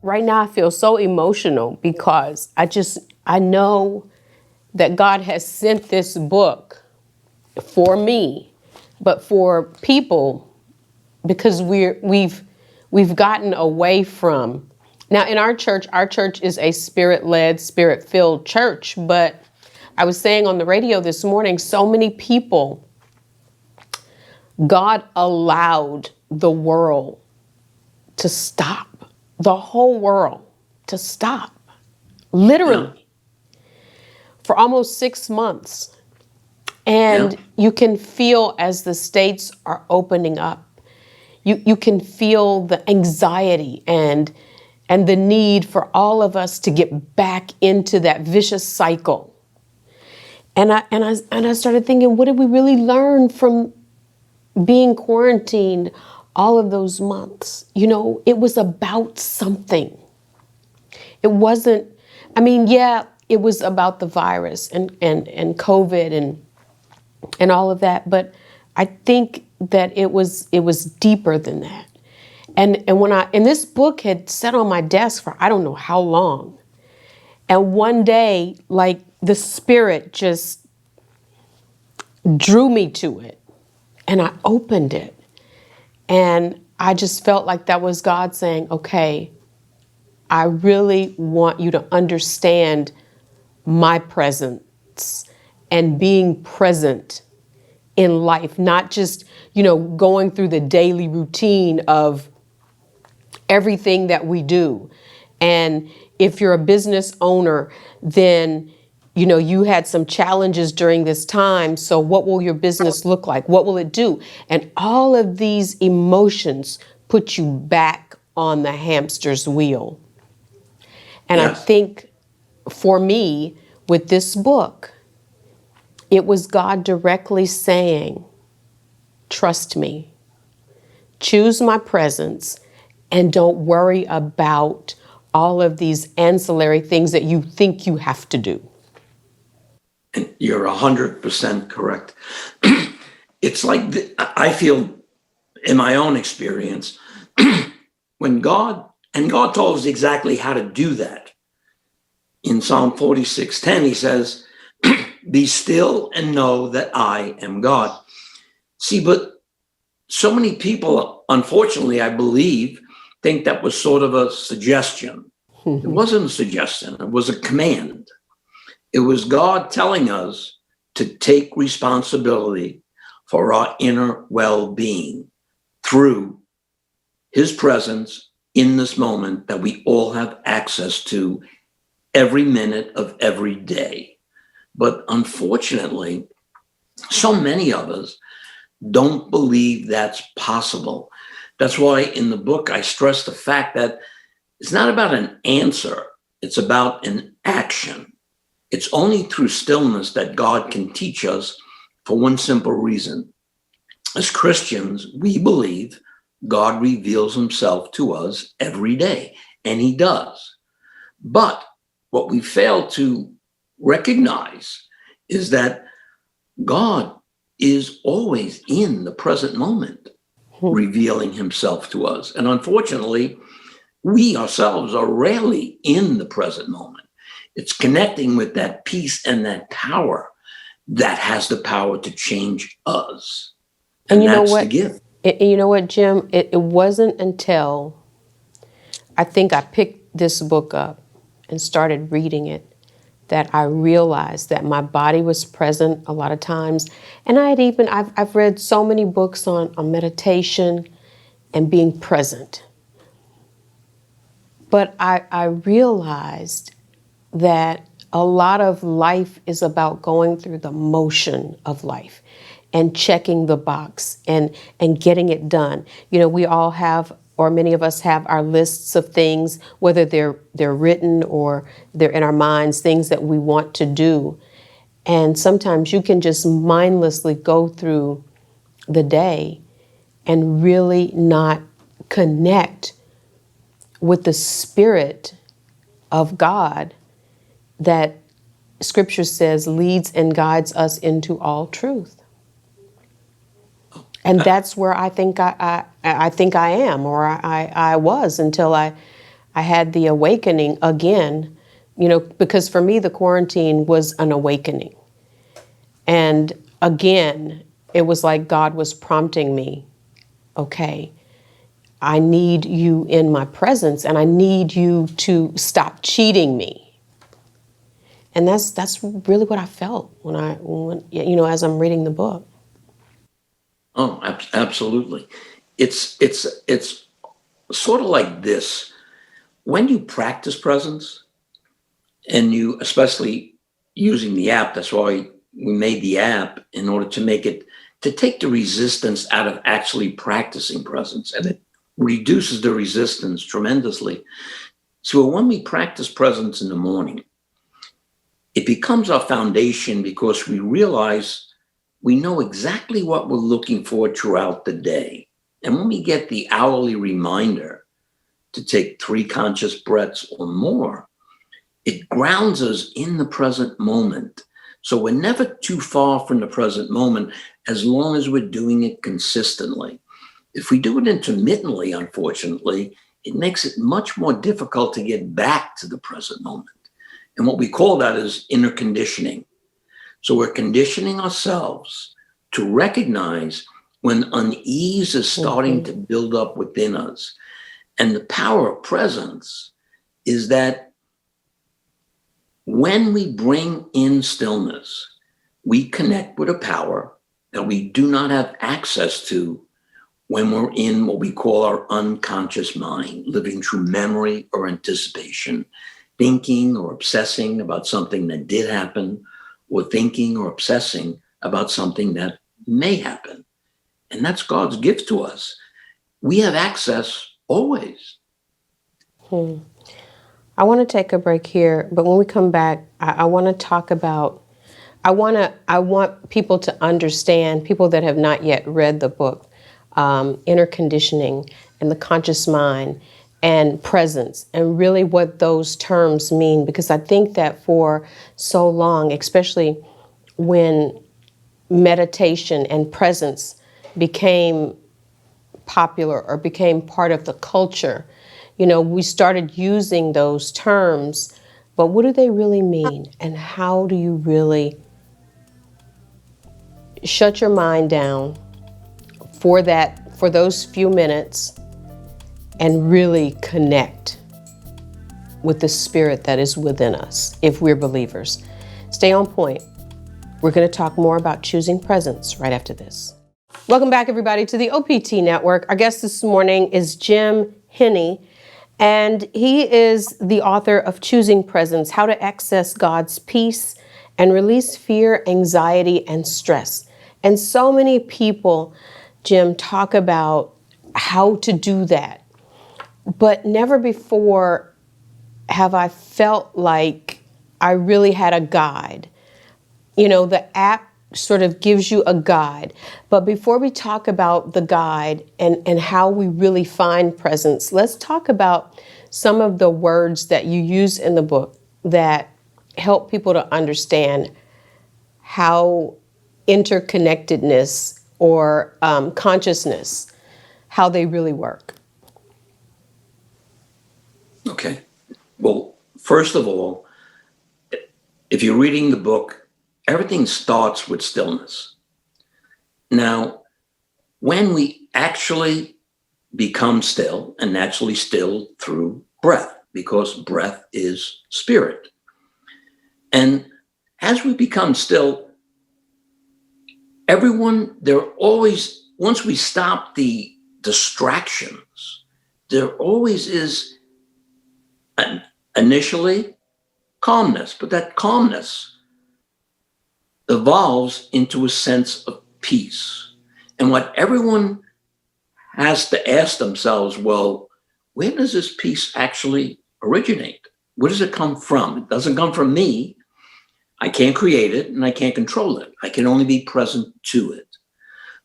right now I feel so emotional because I know that God has sent this book for me, but for people, because we've gotten away from. Now in our church is a spirit-led, spirit-filled church, but I was saying on the radio this morning, so many people, God allowed the world to stop, the whole world to stop, literally, for almost 6 months. And you can feel as the states are opening up, you can feel the anxiety and the need for all of us to get back into that vicious cycle. And I started thinking, what did we really learn from being quarantined all of those months? You know, it was about something. It wasn't, I mean, yeah, it was about the virus and COVID and all of that, but I think that it was deeper than that. And this book had sat on my desk for I don't know how long. And one day, like, the Spirit just drew me to it, and I opened it. And I just felt like that was God saying, okay, I really want you to understand my presence and being present in life, not just, going through the daily routine of everything that we do. And if you're a business owner, then you had some challenges during this time. So what will your business look like? What will it do? And all of these emotions put you back on the hamster's wheel. And I think for me, with this book, it was God directly saying, trust me, choose my presence, and don't worry about all of these ancillary things that you think you have to do. You're 100% correct. It's like, I feel in my own experience, when God told us exactly how to do that. In Psalm 46:10, he says, be still and know that I am God. See, but so many people, unfortunately, I believe, think that was sort of a suggestion. It wasn't a suggestion, it was a command. It was God telling us to take responsibility for our inner well-being through his presence in this moment that we all have access to every minute of every day. But unfortunately, so many of us don't believe that's possible. That's why in the book, I stress the fact that it's not about an answer. It's about an action. It's only through stillness that God can teach us, for one simple reason. As Christians, we believe God reveals himself to us every day, and he does. But what we fail to recognize is that God is always in the present moment, revealing himself to us. And unfortunately, we ourselves are rarely in the present moment. It's connecting with that peace and that power that has the power to change us. And you that's know what? the gift. You know what, Jim? It wasn't until I think I picked this book up and started reading it that I realized that my body was present a lot of times. And I've read so many books on meditation and being present. But I realized that a lot of life is about going through the motion of life and checking the box and getting it done. We all have, or many of us have, our lists of things, whether they're written or they're in our minds, things that we want to do. And sometimes you can just mindlessly go through the day and really not connect with the Spirit of God that Scripture says leads and guides us into all truth. And that's where I think I am, or I was, until I I had the awakening again, you know, because for me, the quarantine was an awakening. And again, it was like God was prompting me, okay, I need you in my presence and I need you to stop cheating me. And that's really what I felt when you know, as I'm reading the book. Oh, absolutely. It's sort of like this. When you practice presence, and you, especially using the app, that's why we made the app in order to make it, to take the resistance out of actually practicing presence, and it reduces the resistance tremendously. So when we practice presence in the morning, it becomes our foundation because we realize we know exactly what we're looking for throughout the day. And when we get the hourly reminder to take 3 conscious breaths or more, it grounds us in the present moment. So we're never too far from the present moment as long as we're doing it consistently. If we do it intermittently, unfortunately, it makes it much more difficult to get back to the present moment. And what we call that is inner conditioning. So we're conditioning ourselves to recognize when unease is starting to build up within us. And the power of presence is that when we bring in stillness, we connect with a power that we do not have access to when we're in what we call our unconscious mind, living through memory or anticipation, thinking or obsessing about something that did happen, or thinking or obsessing about something that may happen. And that's God's gift to us. We have access always. I want to take a break here, but when we come back, I want to talk about, I want people to understand, people that have not yet read the book, inner conditioning and the conscious mind and presence, and really what those terms mean, because I think that for so long, especially when meditation and presence became popular or became part of the culture, you know, we started using those terms, but what do they really mean? And how do you really shut your mind down for those few minutes and really connect with the spirit that is within us if we're believers? Stay on point. We're going to talk more about choosing presence right after this. Welcome back, everybody, to the OPT Network. Our guest this morning is Jim Henney, and he is the author of Choosing Presence, How to Access God's Peace and Release Fear, Anxiety, and Stress. And so many people, Jim, talk about how to do that, but never before have I felt like I really had a guide. You know, the app sort of gives you a guide. But before we talk about the guide and how we really find presence, let's talk about some of the words that you use in the book that help people to understand how interconnectedness or consciousness, how they really work. Okay. Well, first of all, if you're reading the book, everything starts with stillness. Now, when we actually become still, and naturally still through breath, because breath is spirit. And as we become still, once we stop the distractions, there always is initially calmness, but that calmness evolves into a sense of peace. And what everyone has to ask themselves, well, where does this peace actually originate? Where does it come from? It doesn't come from me. I can't create it and I can't control it. I can only be present to it.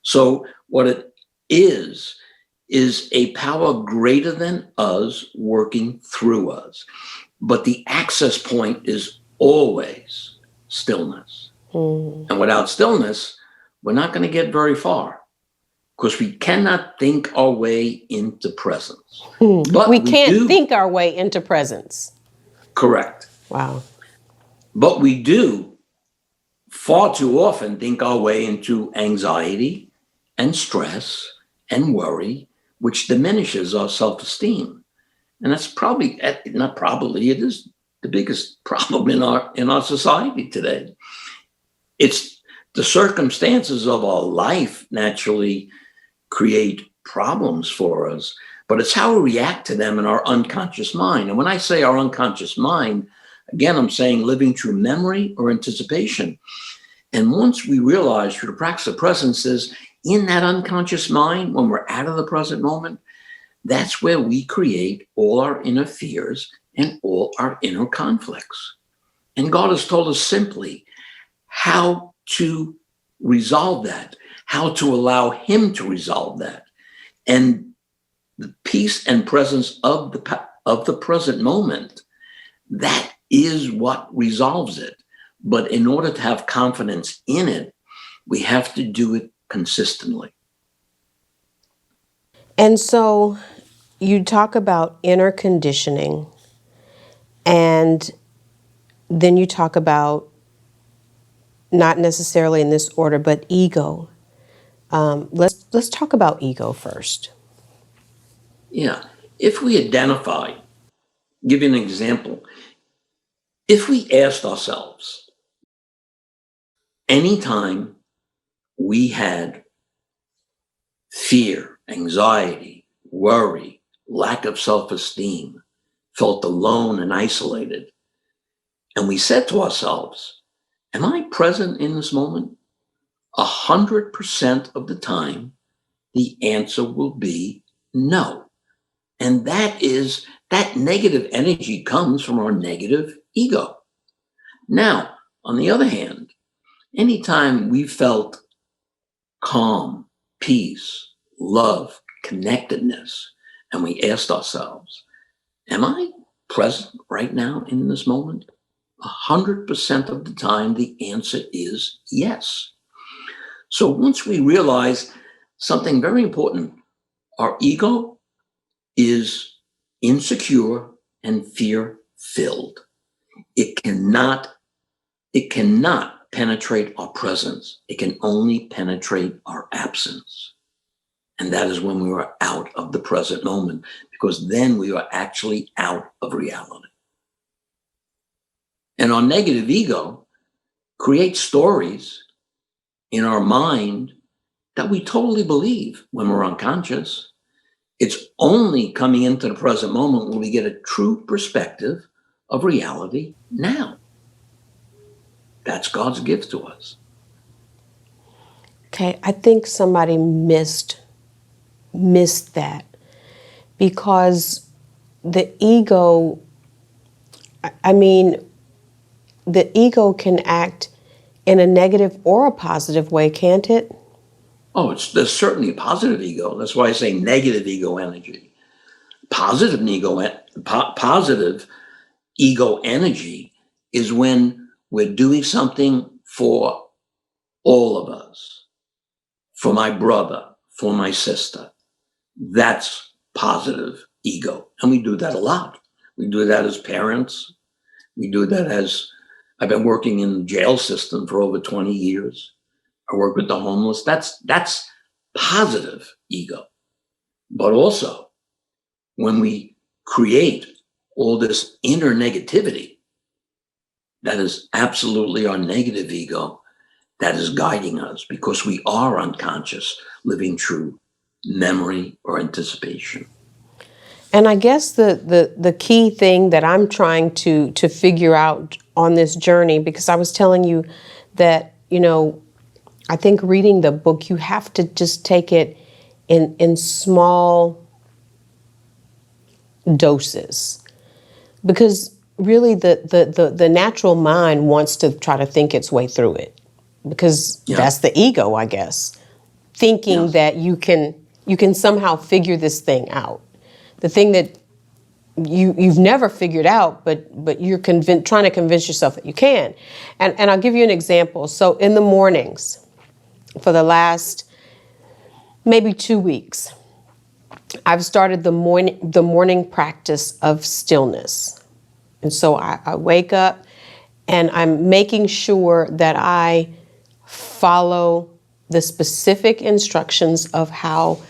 So what it is a power greater than us working through us. But the access point is always stillness. And without stillness, we're not going to get very far, because we cannot think our way into presence. But We can't do, think our way into presence. correct. Wow. But we do far too often think our way into anxiety and stress and worry, which diminishes our self-esteem. And that's probably, not probably, it is the biggest problem in our society today. It's the circumstances of our life naturally create problems for us, but it's how we react to them in our unconscious mind. And when I say our unconscious mind, again, I'm saying living through memory or anticipation. And once we realize through the practice of presence is in that unconscious mind, when we're out of the present moment, that's where we create all our inner fears and all our inner conflicts. And God has told us simply how to resolve that, how to allow Him to resolve that. And the peace and presence of the present moment, that is what resolves it. But in order to have confidence in it, we have to do it consistently. And so you talk about inner conditioning, and then you talk about, not necessarily in this order, but ego. Let's talk about ego first. Yeah. If we identify, give you an example, if we asked ourselves, anytime we had fear, anxiety, worry, lack of self-esteem, felt alone and isolated, and we said to ourselves, am I present in this moment? 100% of the time, the answer will be no. And that negative energy comes from our negative ego. Now, on the other hand, anytime we felt calm, peace, love, connectedness, and we asked ourselves, am I present right now in this moment? 100% of the time, the answer is yes. So once we realize something very important, our ego is insecure and fear filled. It cannot penetrate our presence. It can only penetrate our absence. And that is when we are out of the present moment, because then we are actually out of reality. And our negative ego creates stories in our mind that we totally believe when we're unconscious. It's only coming into the present moment when we get a true perspective of reality now. That's God's gift to us. Okay, I think somebody missed that, because the ego, I mean, the ego can act in a negative or a positive way, can't it? Oh, there's certainly a positive ego. That's why I say negative ego energy. Positive ego energy is when we're doing something for all of us, for my brother, for my sister. That's positive ego. And we do that a lot. We do that as parents. We do that as, I've been working in the jail system for over 20 years. I work with the homeless. That's positive ego. But also, when we create all this inner negativity, that is absolutely our negative ego that is guiding us, because we are unconscious, living through memory or anticipation. And I guess the key thing that I'm trying to figure out on this journey, because I was telling you that, I think reading the book, you have to just take it in small doses, because really the natural mind wants to try to think its way through it, because that's the ego, I guess, thinking that you can somehow figure this thing out. The thing that you've never figured out, but you're trying to convince yourself that you can. And I'll give you an example. So in the mornings, for the last maybe 2 weeks, I've started the morning practice of stillness. And so I wake up and I'm making sure that I follow the specific instructions of how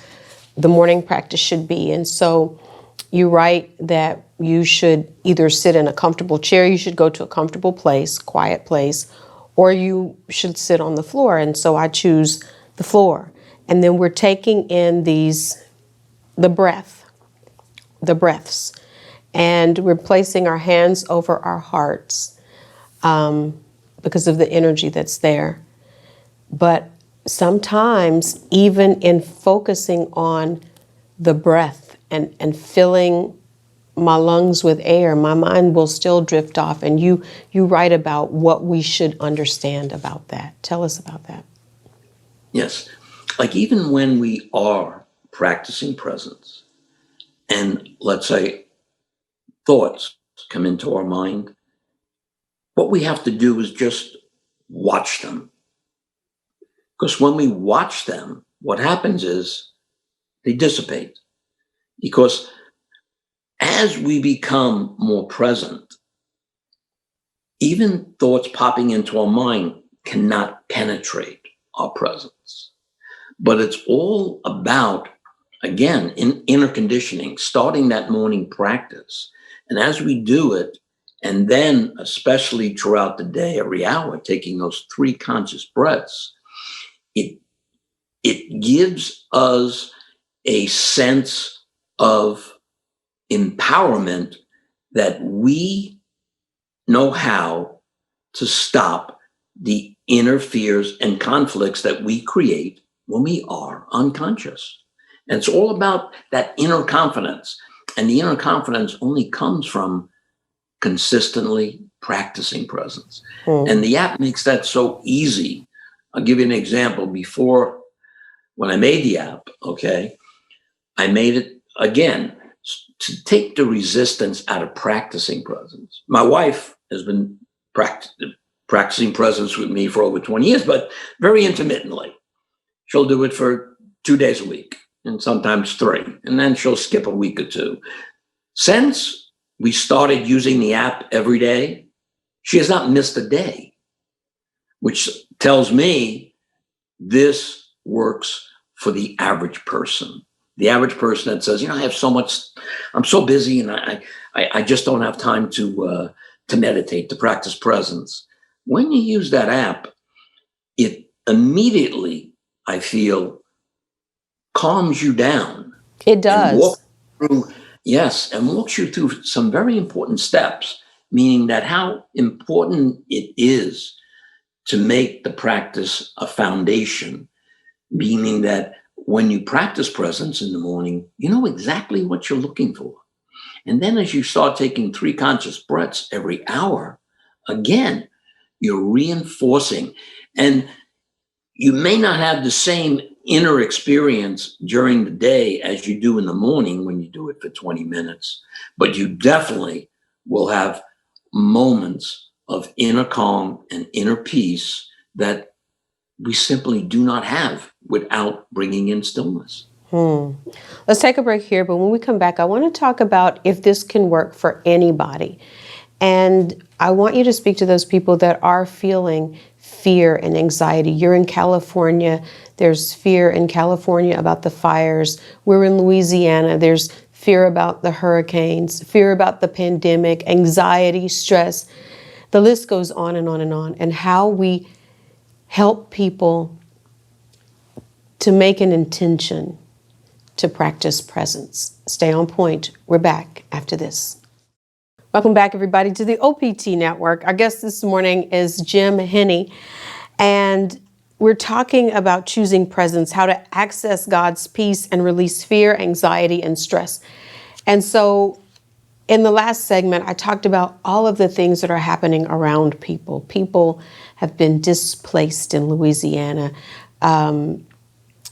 the morning practice should be. And so you write that you should either sit in a comfortable chair, you should go to a comfortable place, quiet place, or you should sit on the floor. And so I choose the floor. And then we're taking in the breaths, and we're placing our hands over our hearts because of the energy that's there. But sometimes even in focusing on the breath and filling my lungs with air, my mind will still drift off. And you write about what we should understand about that. Tell us about that. Yes. Like even when we are practicing presence and let's say thoughts come into our mind, what we have to do is just watch them. Because when we watch them, what happens is they dissipate. Because as we become more present, even thoughts popping into our mind cannot penetrate our presence. But it's all about, again, inner conditioning, starting that morning practice. And as we do it, and then especially throughout the day, every hour, taking those 3 conscious breaths, it gives us a sense of empowerment that we know how to stop the inner fears and conflicts that we create when we are unconscious. And it's all about that inner confidence. And the inner confidence only comes from consistently practicing presence. And the app makes that so easy. I'll give you an example. Before, when I made the app, okay, I made it again to take the resistance out of practicing presence. My wife has been practicing presence with me for over 20 years, but very intermittently. She'll do it for 2 days a week and sometimes 3, and then she'll skip a week or 2. Since we started using the app every day, she has not missed a day, which tells me this works for the average person. The average person that says, I have so much, I'm so busy and I just don't have time to meditate, to practice presence. When you use that app, it immediately, I feel, calms you down. It does. And walks you through some very important steps, meaning that how important it is to make the practice a foundation, meaning that when you practice presence in the morning, you know exactly what you're looking for. And then as you start taking 3 conscious breaths every hour, again, you're reinforcing. And you may not have the same inner experience during the day as you do in the morning when you do it for 20 minutes, but you definitely will have moments of inner calm and inner peace that we simply do not have without bringing in stillness. Let's take a break here, but when we come back, I want to talk about if this can work for anybody. And I want you to speak to those people that are feeling fear and anxiety. You're in California. There's fear in California about the fires. We're in Louisiana. There's fear about the hurricanes, fear about the pandemic, anxiety, stress. The list goes on and on and on. And how we help people to make an intention to practice presence. Stay on point. We're back after this. Welcome back, everybody, to the OPT Network. Our guest this morning is Jim Henney, and we're talking about choosing presence, how to access God's peace and release fear, anxiety, and stress. And so in the last segment, I talked about all of the things that are happening around people. People have been displaced in Louisiana,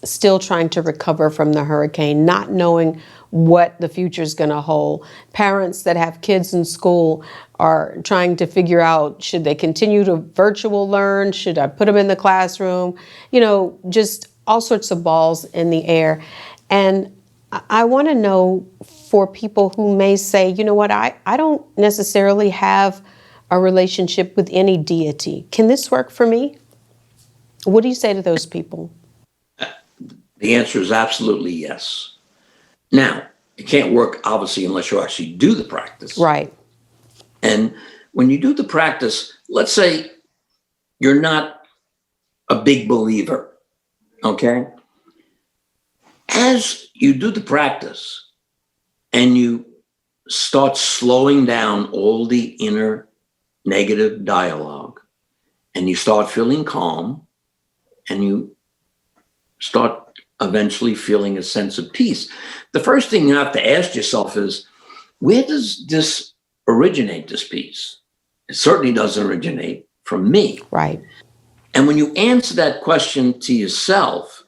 still trying to recover from the hurricane, not knowing what the future is going to hold. Parents that have kids in school are trying to figure out, should they continue to virtual learn? Should I put them in the classroom? Just all sorts of balls in the air. And I want to know, for people who may say, you know what, I don't necessarily have a relationship with any deity. Can this work for me? What do you say to those people? The answer is absolutely yes. Now, it can't work, obviously, unless you actually do the practice. Right. And when you do the practice, let's say you're not a big believer, okay? As you do the practice and you start slowing down all the inner negative dialogue, and you start feeling calm, and you start eventually feeling a sense of peace, the first thing you have to ask yourself is, where does this originate, this peace? It certainly doesn't originate from me. Right. And when you answer that question to yourself,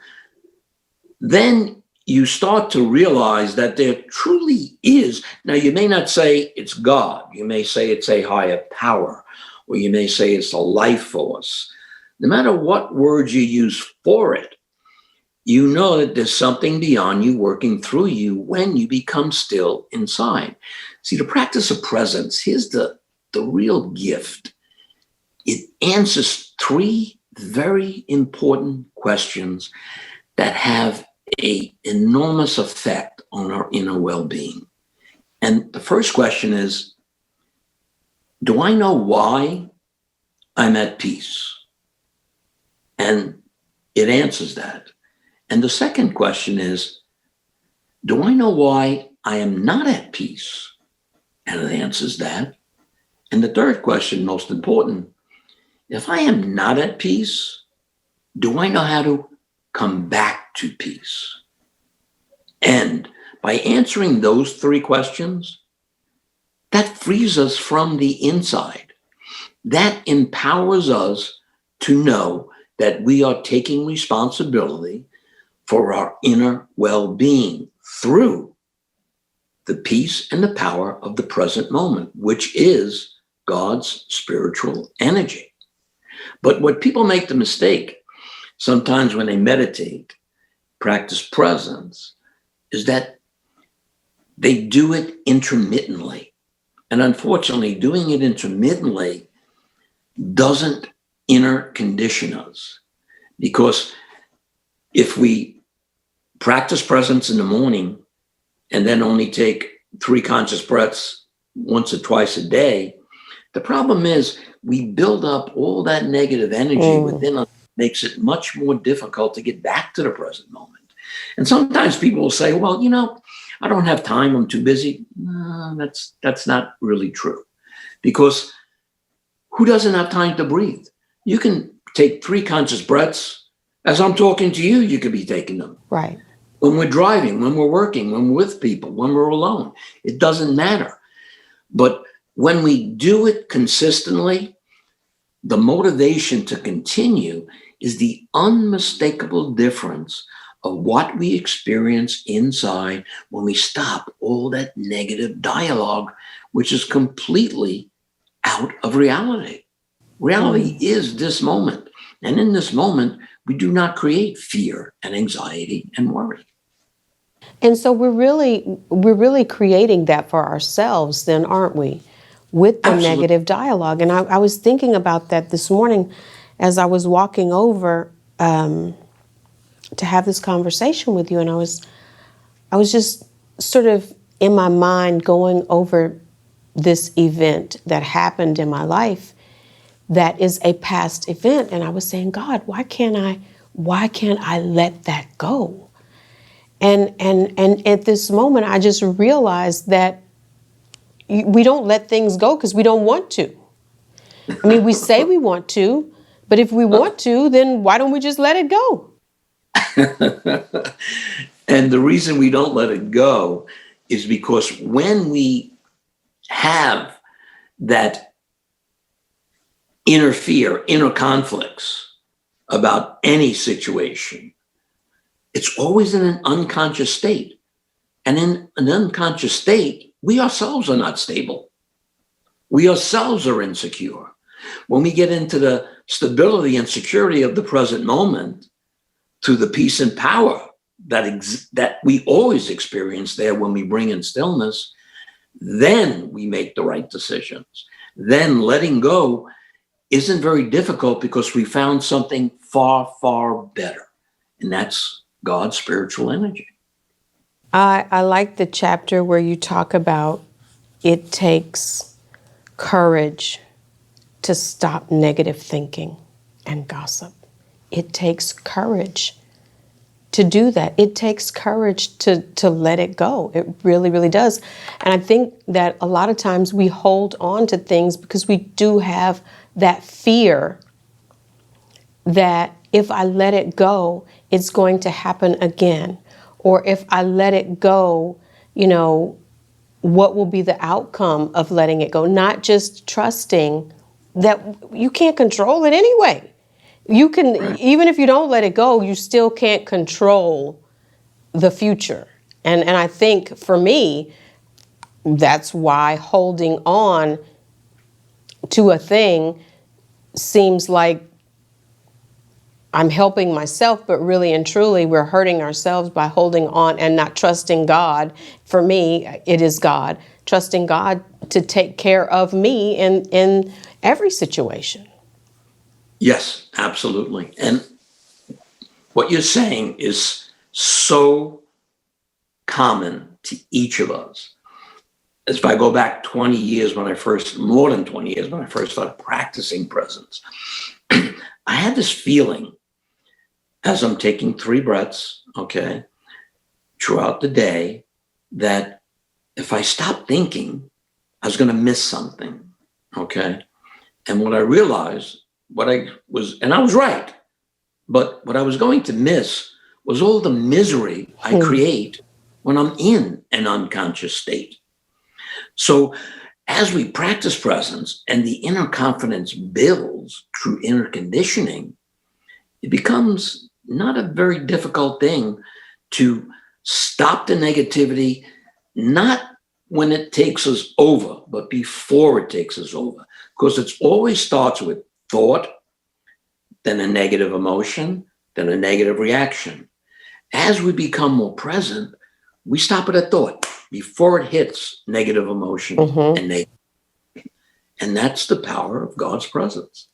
then you start to realize that there truly is. Now, you may not say it's God. You may say it's a higher power, or you may say it's a life force. No matter what words you use for it, you know that there's something beyond you working through you when you become still inside. See, the practice of presence, here's the real gift. It answers three very important questions that have an enormous effect on our inner well-being. And the first question is, do I know why I'm at peace? And it answers that. And the second question is, do I know why I am not at peace? And it answers that. And the third question, most important, if I am not at peace, do I know how to come back to peace? And by answering those three questions, that frees us from the inside. That empowers us to know that we are taking responsibility for our inner well-being through the peace and the power of the present moment, which is God's spiritual energy. But what people make the mistake sometimes when they meditate, practice presence, is that they do it intermittently. And unfortunately, doing it intermittently doesn't inner condition us. Because if we practice presence in the morning and then only take 3 conscious breaths once or twice a day, the problem is we build up all that negative energy within us, makes it much more difficult to get back to the present moment. And sometimes people will say, well, I don't have time, I'm too busy. No, that's not really true. Because who doesn't have time to breathe? You can take 3 conscious breaths. As I'm talking to you, you could be taking them. Right. When we're driving, when we're working, when we're with people, when we're alone, it doesn't matter. But when we do it consistently, the motivation to continue is the unmistakable difference of what we experience inside when we stop all that negative dialogue, which is completely out of reality. Reality is this moment. And in this moment, we do not create fear and anxiety and worry. And so we're really creating that for ourselves then, aren't we? With the Absolutely. negative dialogue. And I was thinking about that this morning as I was walking over to have this conversation with you. And I was just sort of in my mind going over this event that happened in my life that is a past event. And I was saying, God, why can't I let that go? And at this moment, I just realized that we don't let things go because we don't want to. I mean, we say we want to, but if we want to, then why don't we just let it go? And the reason we don't let it go is because when we have that inner fear, inner conflicts about any situation, it's always in an unconscious state. And in an unconscious state, we ourselves are not stable. We ourselves are insecure. When we get into the stability and security of the present moment, to the peace and power that we always experience there when we bring in stillness, then we make the right decisions. Then letting go isn't very difficult because we found something far, far better. And that's God's spiritual energy. I like the chapter where you talk about it takes courage to stop negative thinking and gossip. It takes courage to do that. It takes courage to let it go. It really, really does. And I think that a lot of times we hold on to things because we do have that fear that if I let it go, it's going to happen again. Or if I let it go, what will be the outcome of letting it go? Not just trusting that you can't control it anyway. You can, right. Even if you don't let it go, you still can't control the future. And I think for me, that's why holding on to a thing seems like I'm helping myself, but really and truly we're hurting ourselves by holding on and not trusting God. For me, it is God. Trusting God to take care of me in every situation. Yes, absolutely. And what you're saying is so common to each of us. If I go back 20 years more than 20 years when I first started practicing presence, I had this feeling as I'm taking 3 breaths, throughout the day, that if I stopped thinking, I was going to miss something, And what I realized, and I was right, but what I was going to miss was all the misery I create when I'm in an unconscious state. So as we practice presence and the inner confidence builds through inner conditioning, it becomes not a very difficult thing to stop the negativity, not when it takes us over, but before it takes us over. Because it always starts with thought, then a negative emotion, then a negative reaction. As we become more present, we stop at a thought before it hits negative emotion and negative. And that's the power of God's presence.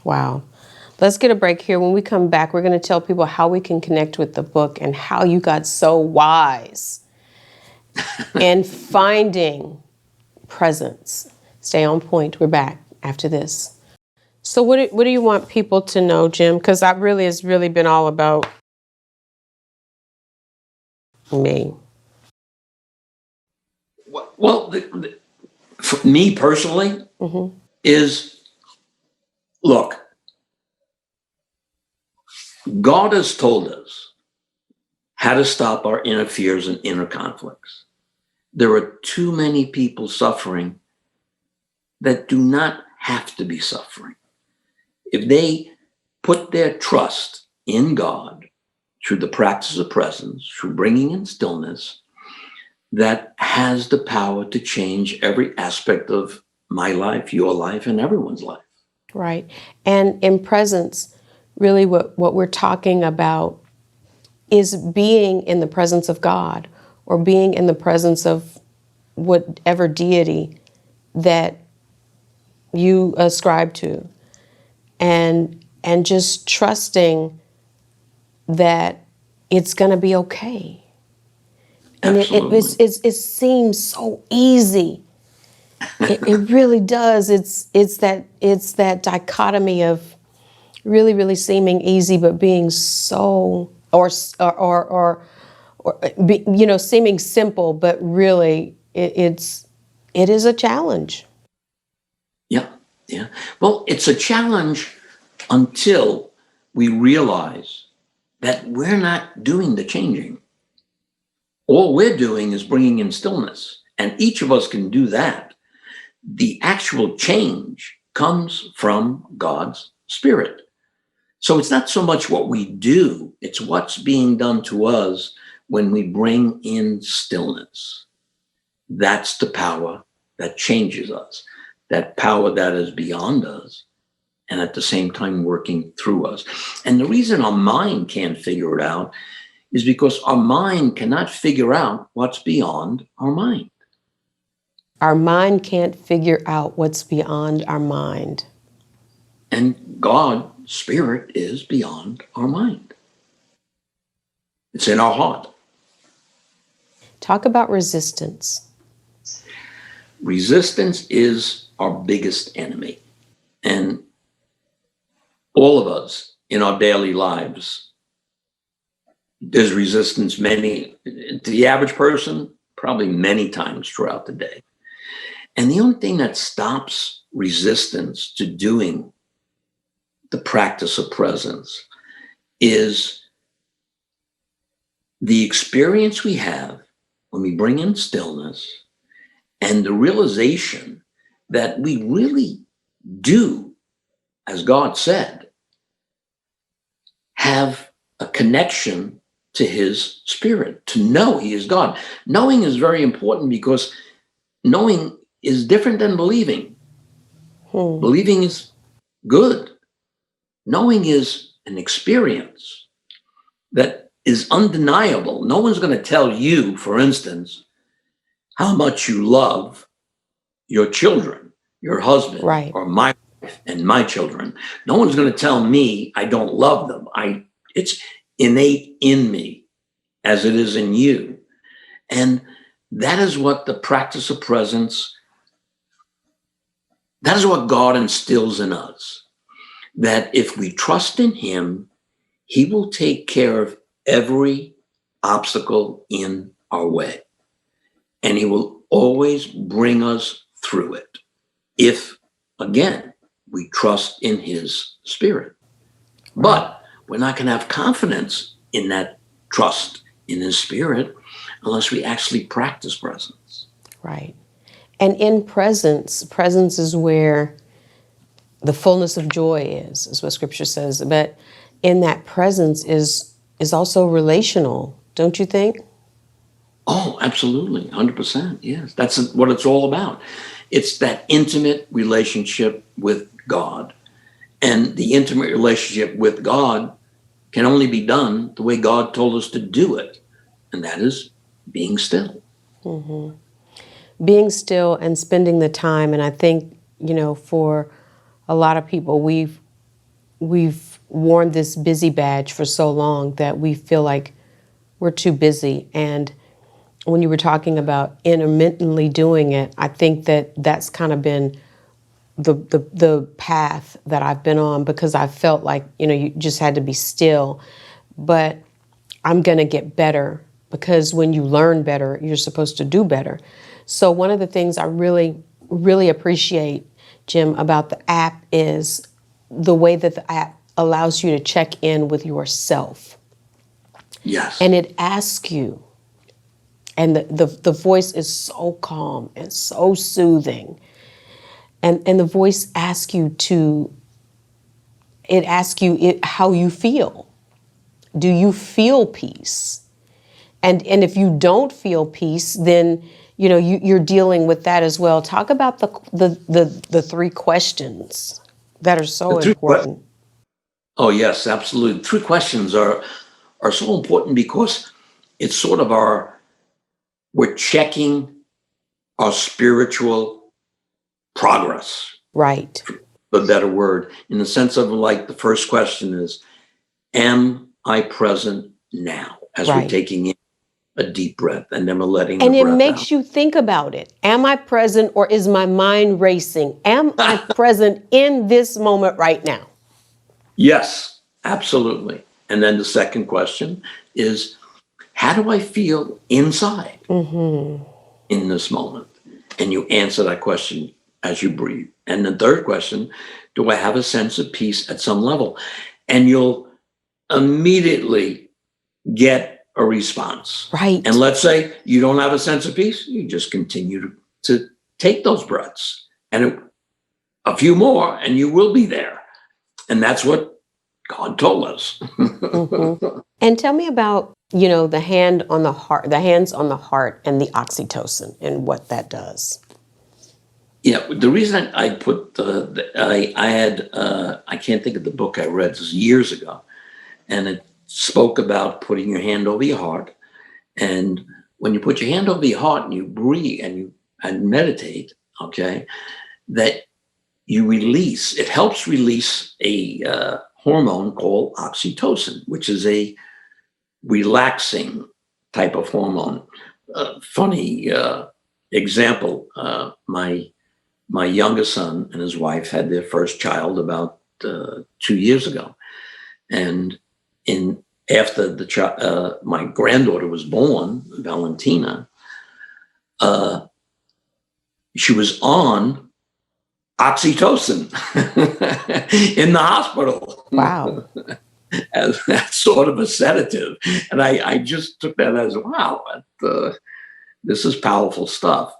Wow. Let's get a break here. When we come back, we're going to tell people how we can connect with the book and how you got so wise in finding presence. Stay on point. We're back after this. So what do you want people to know, Jim? Because that really has really been all about me. Well, for me personally, is, look, God has told us how to stop our inner fears and inner conflicts. There are too many people suffering that do not have to be suffering. If they put their trust in God through the practice of presence, through bringing in stillness, that has the power to change every aspect of my life, your life, and everyone's life. Right. And in presence, really what we're talking about is being in the presence of God or being in the presence of whatever deity that you ascribe to, and just trusting that it's going to be okay. And it seems so easy. It really does. It's that dichotomy of really, really seeming easy, but being so seeming simple, but really it is a challenge. Yeah. Well, it's a challenge until we realize that we're not doing the changing. All we're doing is bringing in stillness, and each of us can do that. The actual change comes from God's Spirit. So it's not so much what we do, it's what's being done to us when we bring in stillness. That's the power that changes us, that power that is beyond us and at the same time working through us. And the reason our mind can't figure it out is because our mind cannot figure out what's beyond our mind. Our mind can't figure out what's beyond our mind. And God, Spirit, is beyond our mind. It's in our heart. Talk about resistance. Resistance is our biggest enemy. And all of us in our daily lives, there's resistance to the average person, probably many times throughout the day. And the only thing that stops resistance to doing the practice of presence is the experience we have when we bring in stillness and the realization that we really do, as God said, have a connection to his Spirit, to know he is God. Knowing is very important because knowing is different than believing. Believing is good. Knowing is an experience that is undeniable. No one's going to tell you, for instance, how much you love your children, your husband, Right. or my wife and my children. No one's going to tell me I don't love them. It's innate in me as it is in you. And that is what the practice of presence, that is what God instills in us. That if we trust in him, he will take care of every obstacle in our way. And he will always bring us through it. If, again, we trust in his Spirit. Right. But we're not going to have confidence in that trust in his Spirit unless we actually practice presence. Right. And in presence is where the fullness of joy is what Scripture says. But in that presence is also relational, don't you think? Oh, absolutely. 100%. Yes. That's what it's all about. It's that intimate relationship with God. And the intimate relationship with God can only be done the way God told us to do it. And that is being still. Mm-hmm. Being still and spending the time. And I think, for a lot of people, we've worn this busy badge for so long that we feel like we're too busy. And when you were talking about intermittently doing it, I think that that's kind of been the path that I've been on, because I felt like, you just had to be still. But I'm going to get better, because when you learn better, you're supposed to do better. So one of the things I really, really appreciate, Jim, about the app is the way that the app allows you to check in with yourself. Yes. And it asks you, and the voice is so calm and so soothing. And the voice asks you how you feel. Do you feel peace? And if you don't feel peace, then you're dealing with that as well. Talk about the three questions that are so important. Oh yes, absolutely. Three questions are so important because it's sort of we're checking our spiritual progress. Right. A better word, in the sense of like the first question is, am I present now? As Right. we're taking in a deep breath and then we're letting and the breath it makes out. you think about it. Am I present, or is my mind racing? Am I present in this moment right now? Yes, absolutely. And then the second question is, how do I feel inside in this moment? And you answer that question as you breathe. And the third question, do I have a sense of peace at some level? And you'll immediately get a response. Right. And let's say you don't have a sense of peace, you just continue to take those breaths and a few more, and you will be there. And that's what God told us. And tell me about, the hands on the heart and the oxytocin and what that does. Yeah, the reason I put I had I can't think of the book I read, this was years ago, and it spoke about putting your hand over your heart. And when you put your hand over your heart and you breathe and meditate, okay, that you release. It helps release a hormone called oxytocin, which is a relaxing type of hormone. Funny example: my youngest son and his wife had their first child about 2 years ago, and in after my granddaughter was born, Valentina, she was on oxytocin in the hospital. Wow. As sort of a sedative. And I just took that as, wow, this is powerful stuff.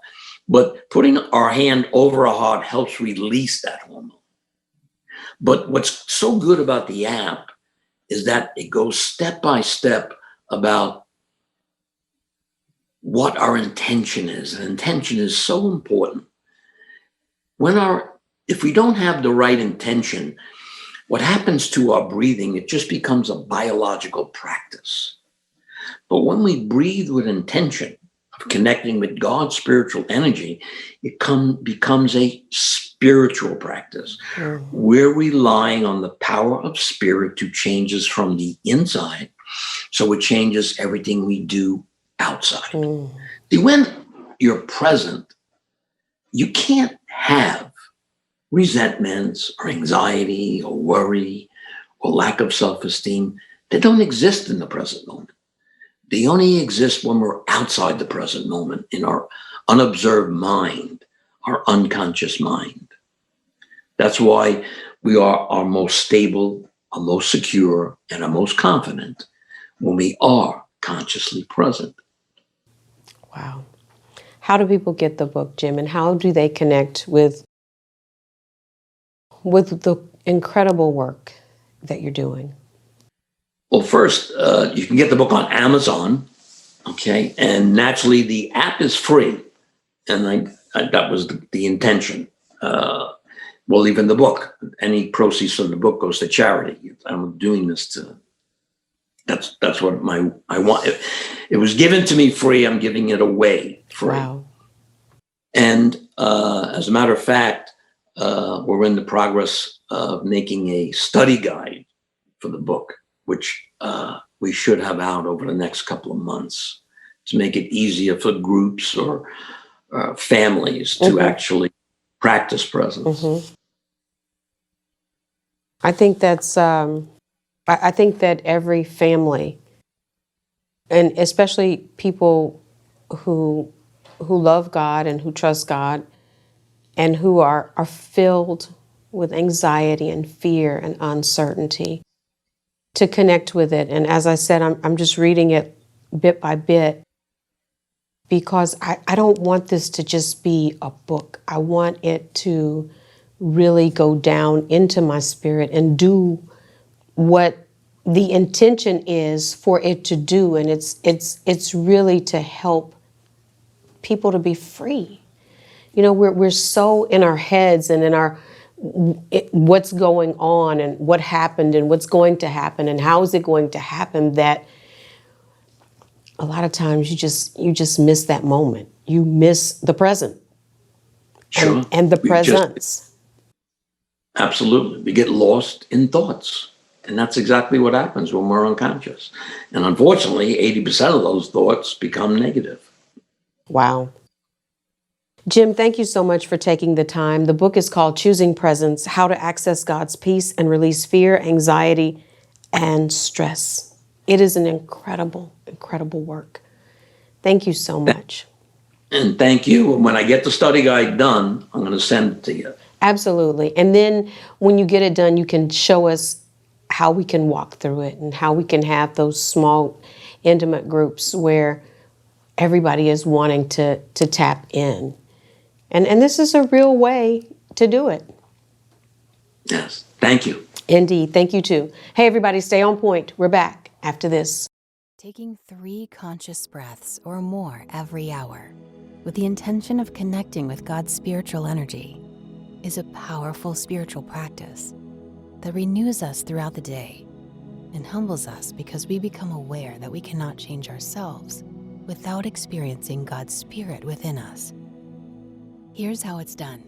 But putting our hand over our heart helps release that hormone. But what's so good about the app is that it goes step by step about what our intention is. And intention is so important. If we don't have the right intention, what happens to our breathing, it just becomes a biological practice. But when we breathe with intention of connecting with God's spiritual energy, it becomes a spiritual practice. We're relying on the power of spirit to change us from the inside, so it changes everything we do outside. See, when you're present, you can't have resentments or anxiety or worry or lack of self-esteem. They don't exist in the present moment. They only exist when we're outside the present moment, in our unobserved mind, our unconscious mind. That's why we are our most stable, our most secure, and our most confident when we are consciously present. Wow. How do people get the book, Jim, and how do they connect with the incredible work that you're doing? Well, first, you can get the book on Amazon, okay? And naturally, the app is free. And that was the intention. Well, even the book, any proceeds from the book goes to charity. I'm doing this that's what I want. It was given to me free. I'm giving it away free. Wow. And as a matter of fact, we're in the progress of making a study guide for the book, which we should have out over the next couple of months to make it easier for groups or families to actually practice presence. I think that's, I think that every family, and especially people who love God and who trust God and who are filled with anxiety and fear and uncertainty, to connect with it. And as I said, I'm just reading it bit by bit, because I don't want this to just be a book. I want it to really go down into my spirit and do what the intention is for it to do. And it's really to help people to be free. You know, we're so in our heads and in our what's going on and what happened and what's going to happen and how is it going to happen, that a lot of times you just miss that moment. You miss the present. Sure. And the presence. Absolutely. We get lost in thoughts. And that's exactly what happens when we're unconscious. And unfortunately, 80% of those thoughts become negative. Wow. Jim, thank you so much for taking the time. The book is called Choosing Presence: How to Access God's Peace and Release Fear, Anxiety, and Stress. It is an incredible, incredible work. Thank you so much. And thank you. When I get the study guide done, I'm going to send it to you. Absolutely. And then when you get it done, you can show us how we can walk through it and how we can have those small, intimate groups where everybody is wanting to tap in. And this is a real way to do it. Yes. Thank you. Indeed. Thank you too. Hey, everybody, stay on point. We're back after this. Taking 3 conscious breaths or more every hour with the intention of connecting with God's spiritual energy is a powerful spiritual practice that renews us throughout the day and humbles us because we become aware that we cannot change ourselves without experiencing God's Spirit within us. Here's how it's done.